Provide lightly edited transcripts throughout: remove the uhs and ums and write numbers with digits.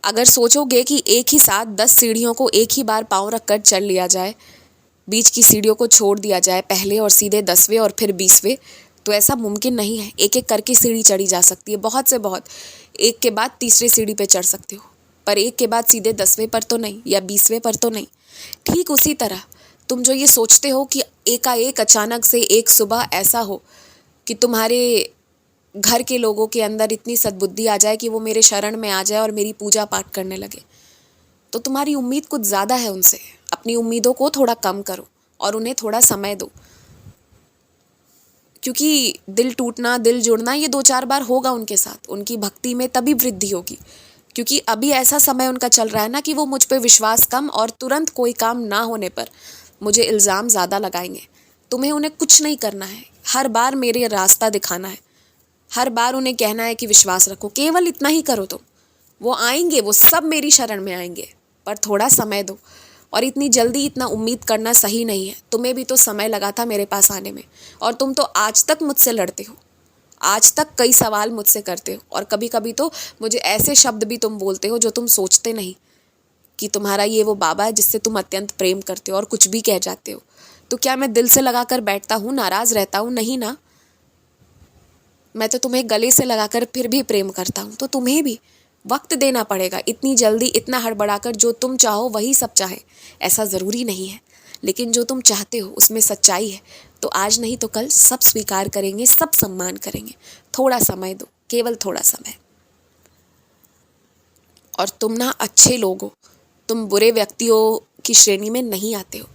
अगर सोचोगे कि एक ही साथ 10 सीढ़ियों को एक ही बार पाँव रख कर चल लिया जाए, बीच की सीढ़ियों को छोड़ दिया जाए पहले और सीधे 10वें और फिर 20वें, तो ऐसा मुमकिन नहीं है। एक एक करके सीढ़ी चढ़ी जा सकती है, बहुत से बहुत। एक के बाद तीसरी सीढ़ी पे चढ़ सकते हो, पर एक के बाद सीधे 10वें पर तो नहीं, या 20वें पर तो नहीं। ठीक उसी तरह तुम जो ये सोचते हो कि एकाएक अचानक से एक सुबह ऐसा हो कि तुम्हारे घर के लोगों के अंदर इतनी सद्बुद्धि आ जाए कि वो मेरे शरण में आ जाए और मेरी पूजा पाठ करने लगे, तो तुम्हारी उम्मीद कुछ ज़्यादा है उनसे। अपनी उम्मीदों को थोड़ा कम करो और उन्हें थोड़ा समय दो, क्योंकि दिल टूटना, दिल जुड़ना ये 2-4 बार होगा उनके साथ। उनकी भक्ति में तभी वृद्धि होगी, क्योंकि अभी ऐसा समय उनका चल रहा है ना कि वो मुझ पे विश्वास कम और तुरंत कोई काम ना होने पर मुझे इल्ज़ाम ज़्यादा लगाएंगे। तुम्हें उन्हें कुछ नहीं करना है, हर बार मेरे रास्ता दिखाना है, हर बार उन्हें कहना है कि विश्वास रखो। केवल इतना ही करो तुम। वो आएंगे, वो सब मेरी शरण में आएंगे, पर थोड़ा समय दो। और इतनी जल्दी इतना उम्मीद करना सही नहीं है। तुम्हें भी तो समय लगा था मेरे पास आने में, और तुम तो आज तक मुझसे लड़ते हो, आज तक कई सवाल मुझसे करते हो, और कभी कभी तो मुझे ऐसे शब्द भी तुम बोलते हो जो तुम सोचते नहीं कि तुम्हारा ये वो बाबा है जिससे तुम अत्यंत प्रेम करते हो, और कुछ भी कह जाते हो। तो क्या मैं दिल से लगा कर बैठता हूँ, नाराज़ रहता हूँ? नहीं ना। मैं तो तुम्हें गले से लगाकर फिर भी प्रेम करता हूँ। तो तुम्हें भी वक्त देना पड़ेगा। इतनी जल्दी इतना हड़बड़ाकर जो तुम चाहो वही सब चाहे, ऐसा ज़रूरी नहीं है। लेकिन जो तुम चाहते हो उसमें सच्चाई है, तो आज नहीं तो कल सब स्वीकार करेंगे, सब सम्मान करेंगे। थोड़ा समय दो, केवल थोड़ा समय। और तुम ना अच्छे लोग हो, तुम बुरे व्यक्तियों की श्रेणी में नहीं आते हो।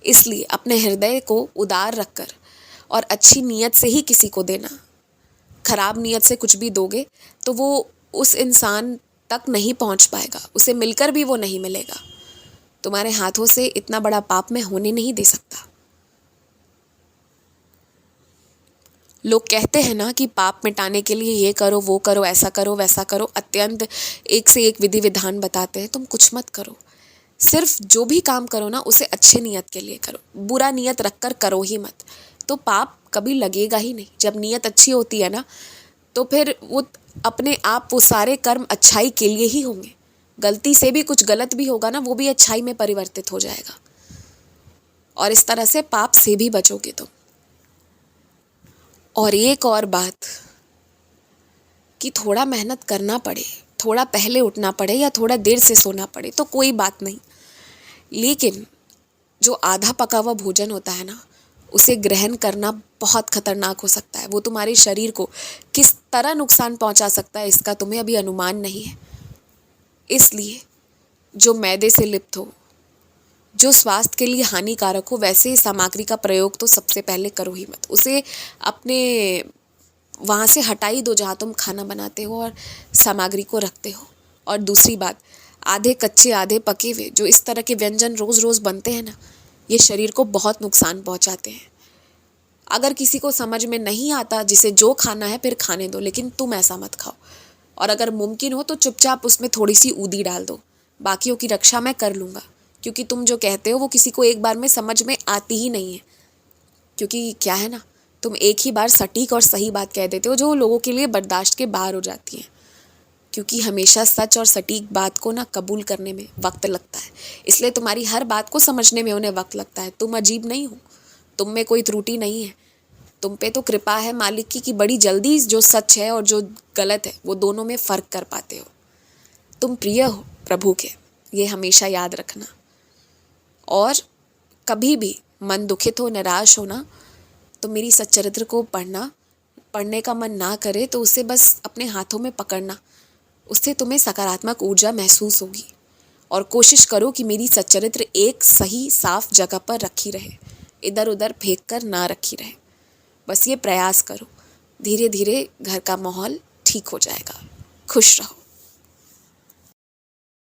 इसलिए अपने हृदय को उदार रखकर और अच्छी नीयत से ही किसी को देना। खराब नीयत से कुछ भी दोगे तो वो उस इंसान तक नहीं पहुंच पाएगा, उसे मिलकर भी वो नहीं मिलेगा। तुम्हारे हाथों से इतना बड़ा पाप मैं होने नहीं दे सकता। लोग कहते हैं ना कि पाप मिटाने के लिए ये करो, वो करो, ऐसा करो, वैसा करो, अत्यंत एक से एक विधि विधान बताते हैं। तुम कुछ मत करो, सिर्फ जो भी काम करो ना उसे अच्छे नियत के लिए करो, बुरा नियत रखकर करो ही मत। तो पाप कभी लगेगा ही नहीं। जब नियत अच्छी होती है ना, तो फिर वो अपने आप वो सारे कर्म अच्छाई के लिए ही होंगे। गलती से भी कुछ गलत भी होगा ना, वो भी अच्छाई में परिवर्तित हो जाएगा, और इस तरह से पाप से भी बचोगे तुम। और एक और बात, कि थोड़ा मेहनत करना पड़े, थोड़ा पहले उठना पड़े या थोड़ा देर से सोना पड़े तो कोई बात नहीं, लेकिन जो आधा पका हुआ भोजन होता है ना, उसे ग्रहण करना बहुत खतरनाक हो सकता है। वो तुम्हारे शरीर को किस तरह नुकसान पहुंचा सकता है इसका तुम्हें अभी अनुमान नहीं है। इसलिए जो मैदे से लिप्त हो, जो स्वास्थ्य के लिए हानिकारक हो, वैसे सामग्री का प्रयोग तो सबसे पहले करो ही मत। उसे अपने वहाँ से हटा ही दो जहाँ तुम खाना बनाते हो और सामग्री को रखते हो। और दूसरी बात, आधे कच्चे आधे पके हुए जो इस तरह के व्यंजन रोज़ रोज़ बनते हैं ना, ये शरीर को बहुत नुकसान पहुँचाते हैं। अगर किसी को समझ में नहीं आता, जिसे जो खाना है फिर खाने दो, लेकिन तुम ऐसा मत खाओ। और अगर मुमकिन हो तो चुपचाप उसमें थोड़ी सी ऊदी डाल दो, बाकियों की रक्षा मैं कर लूँगा। क्योंकि तुम जो कहते हो वो किसी को एक बार में समझ में आती ही नहीं है। क्योंकि क्या है ना, तुम एक ही बार सटीक और सही बात कह देते हो जो लोगों के लिए बर्दाश्त के बाहर हो जाती है। क्योंकि हमेशा सच और सटीक बात को ना कबूल करने में वक्त लगता है, इसलिए तुम्हारी हर बात को समझने में उन्हें वक्त लगता है। तुम अजीब नहीं हो, तुम में कोई त्रुटि नहीं है। तुम पे तो कृपा है मालिक की कि बड़ी जल्दी जो सच है और जो गलत है वो दोनों में फ़र्क कर पाते हो। तुम प्रिय हो प्रभु के, ये हमेशा याद रखना। और कभी भी मन दुखित हो, निराश हो ना, तो मेरी सच्चरित्र को पढ़ने का मन ना करे तो उसे बस अपने हाथों में पकड़ना। उससे तुम्हें सकारात्मक ऊर्जा महसूस होगी। और कोशिश करो कि मेरी सच्चरित्र एक सही साफ जगह पर रखी रहे, इधर उधर फेंक कर ना रखी रहे। बस ये प्रयास करो, धीरे धीरे घर का माहौल ठीक हो जाएगा। खुश रहो।